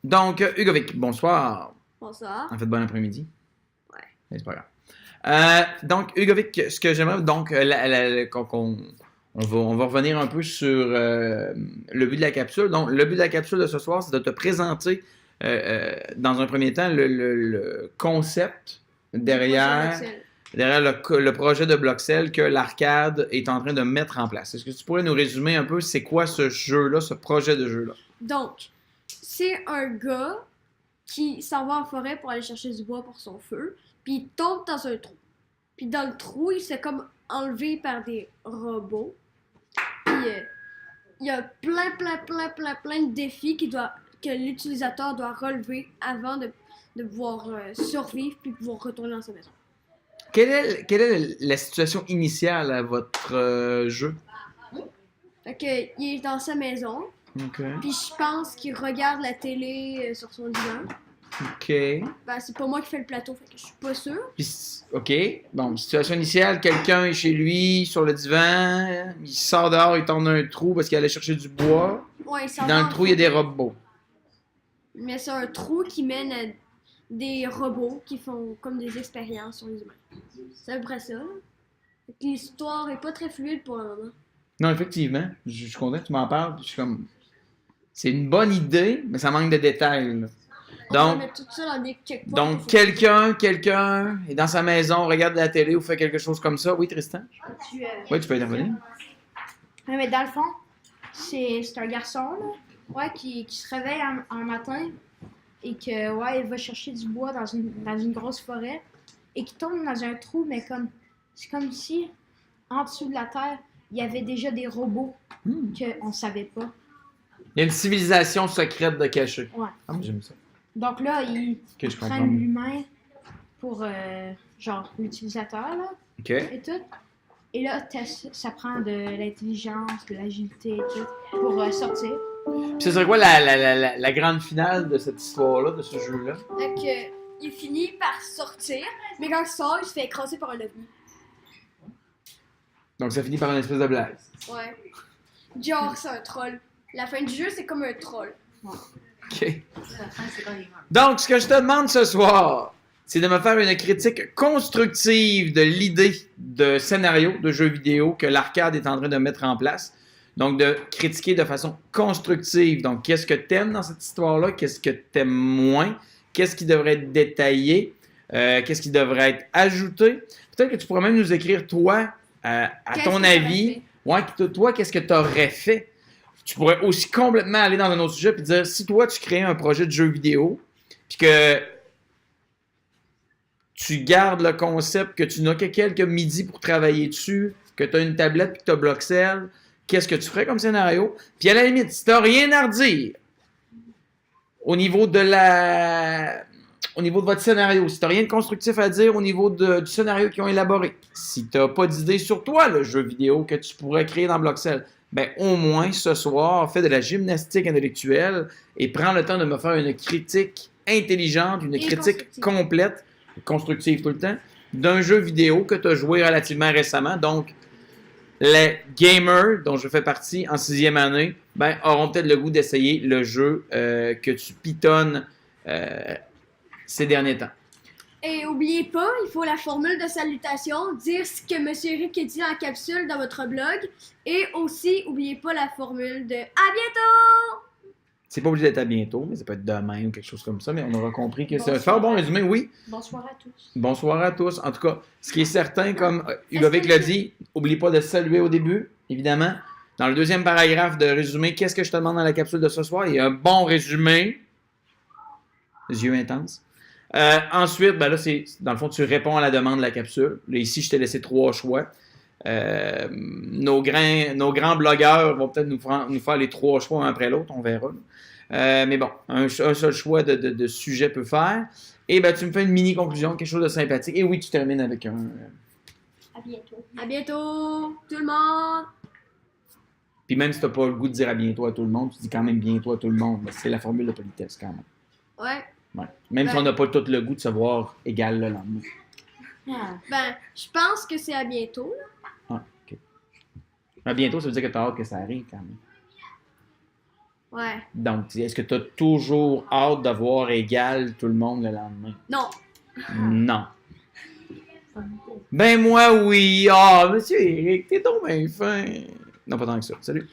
Donc, Hugovic, bonsoir. Bonsoir. En fait, bon après-midi. Ouais. Mais c'est pas grave. Donc, Hugovic, ce que j'aimerais, donc, on va revenir un peu sur le but de la capsule. Donc, le but de la capsule de ce soir, c'est de te présenter, dans un premier temps, le concept derrière, derrière le projet de Bloxel que l'Arcade est en train de mettre en place. Est-ce que tu pourrais nous résumer un peu c'est quoi ce jeu-là, ce projet de jeu-là? Donc, c'est un gars qui s'en va en forêt pour aller chercher du bois pour son feu, puis il tombe dans un trou. Puis dans le trou, il s'est comme enlevé par des robots. Puis il y a plein de défis que l'utilisateur doit relever avant de pouvoir survivre puis pouvoir retourner dans sa maison. Quelle est la situation initiale à votre jeu? Fait que, il est dans sa maison, OK. puis je pense qu'il regarde la télé sur son divan. OK. Ben, c'est pas moi qui fais le plateau, fait que je suis pas sûre. Puis, OK. Bon, situation initiale, quelqu'un est chez lui, sur le divan, il sort dehors, il tombe dans un trou parce qu'il allait chercher du bois. Ouais, Puis dans le trou, il y a des robots. Mais c'est un trou qui mène à des robots qui font comme des expériences sur les humains. C'est à peu près ça. Là. Fait que l'histoire est pas très fluide pour le moment. Non, effectivement. Je suis content que tu m'en parles. Je suis comme... C'est une bonne idée, mais ça manque de détails, là. On va Donc, mettre tout ça dans des checkpoints. donc quelqu'un est dans sa maison, regarde la télé ou fait quelque chose comme ça. Oui, Tristan? Oui, tu peux intervenir. Ouais, mais dans le fond, c'est un garçon là, ouais, qui se réveille un matin et que ouais, il va chercher du bois dans une grosse forêt et qui tombe dans un trou, mais c'est comme si en dessous de la terre, il y avait déjà des robots qu'on ne savait pas. Il y a une civilisation secrète de cachée. Ouais. Ah, j'aime ça. Donc là, ils Ok, je comprends. prennent l'humain pour genre l'utilisateur là, OK. et tout. Et là, ça prend de l'intelligence, de l'agilité et tout pour sortir. Puis ce serait quoi la grande finale de cette histoire-là, de ce jeu-là? Fait que, il finit par sortir, mais quand il sort, il se fait écraser par un ovni. Donc ça finit par une espèce de blague. Ouais. Genre, c'est un troll. La fin du jeu, c'est comme un troll. OK. Donc, ce que je te demande ce soir, c'est de me faire une critique constructive de l'idée de scénario de jeu vidéo que l'Arcade est en train de mettre en place. Donc, de critiquer de façon constructive. Donc, qu'est-ce que t'aimes dans cette histoire-là? Qu'est-ce que t'aimes moins? Qu'est-ce qui devrait être détaillé? Qu'est-ce qui devrait être ajouté? Peut-être que tu pourrais même nous écrire, toi, à ton avis, ouais, toi, qu'est-ce que tu aurais fait? Tu pourrais aussi complètement aller dans un autre sujet et dire, si toi, tu crées un projet de jeu vidéo, puis que tu gardes le concept, que tu n'as que quelques midis pour travailler dessus, que tu as une tablette puis que tu as Bloxel, qu'est-ce que tu ferais comme scénario? Puis à la limite, si tu n'as rien à redire au niveau de votre scénario, si tu n'as rien de constructif à dire au niveau du scénario qu'ils ont élaboré, si tu n'as pas d'idée sur toi, le jeu vidéo que tu pourrais créer dans Bloxel, ben au moins ce soir, fais de la gymnastique intellectuelle et prends le temps de me faire une critique intelligente, une critique complète, constructive tout le temps, d'un jeu vidéo que tu as joué relativement récemment. Donc, les gamers, dont je fais partie en 6e année, ben, auront peut-être le goût d'essayer le jeu que tu pitonnes ces derniers temps. Et oubliez pas, il faut la formule de salutation, dire ce que M. Eric a dit dans la capsule dans votre blog. Et aussi, oubliez pas la formule de « À bientôt ». C'est pas obligé d'être à bientôt, mais ça peut être demain ou quelque chose comme ça, mais on aura compris que c'est un fort bon résumé, oui. Bonsoir à tous. Bonsoir à tous. En tout cas, ce qui est certain, comme Hugovic l'a dit, oublie pas de saluer au début, évidemment. Dans le deuxième paragraphe de résumé, qu'est-ce que je te demande dans la capsule de ce soir? Il y a un bon résumé. Les yeux intenses. Ensuite, ben là, dans le fond, tu réponds à la demande de la capsule. Là, ici, je t'ai laissé 3 choix. Nos grands blogueurs vont peut-être nous faire les 3 choix un après l'autre, on verra. Mais bon, un seul choix de sujet peut faire. Et ben, tu me fais une mini-conclusion, quelque chose de sympathique. Et oui, tu termines avec un... À bientôt. À bientôt, tout le monde. Puis même si tu n'as pas le goût de dire à bientôt à tout le monde, tu dis quand même bientôt à tout le monde. C'est la formule de politesse quand même. Ouais. Ouais. Même si on n'a pas tout le goût de se voir égal le lendemain. Ben, je pense que c'est à bientôt. Ah, OK. À bientôt, ça veut dire que tu as hâte que ça arrive quand même. Ouais. Donc, est-ce que tu as toujours hâte de voir égal tout le monde le lendemain? Non. Non. Ben moi, oui. Ah, monsieur Eric, t'es donc bien fin. Non, pas tant que ça. Salut.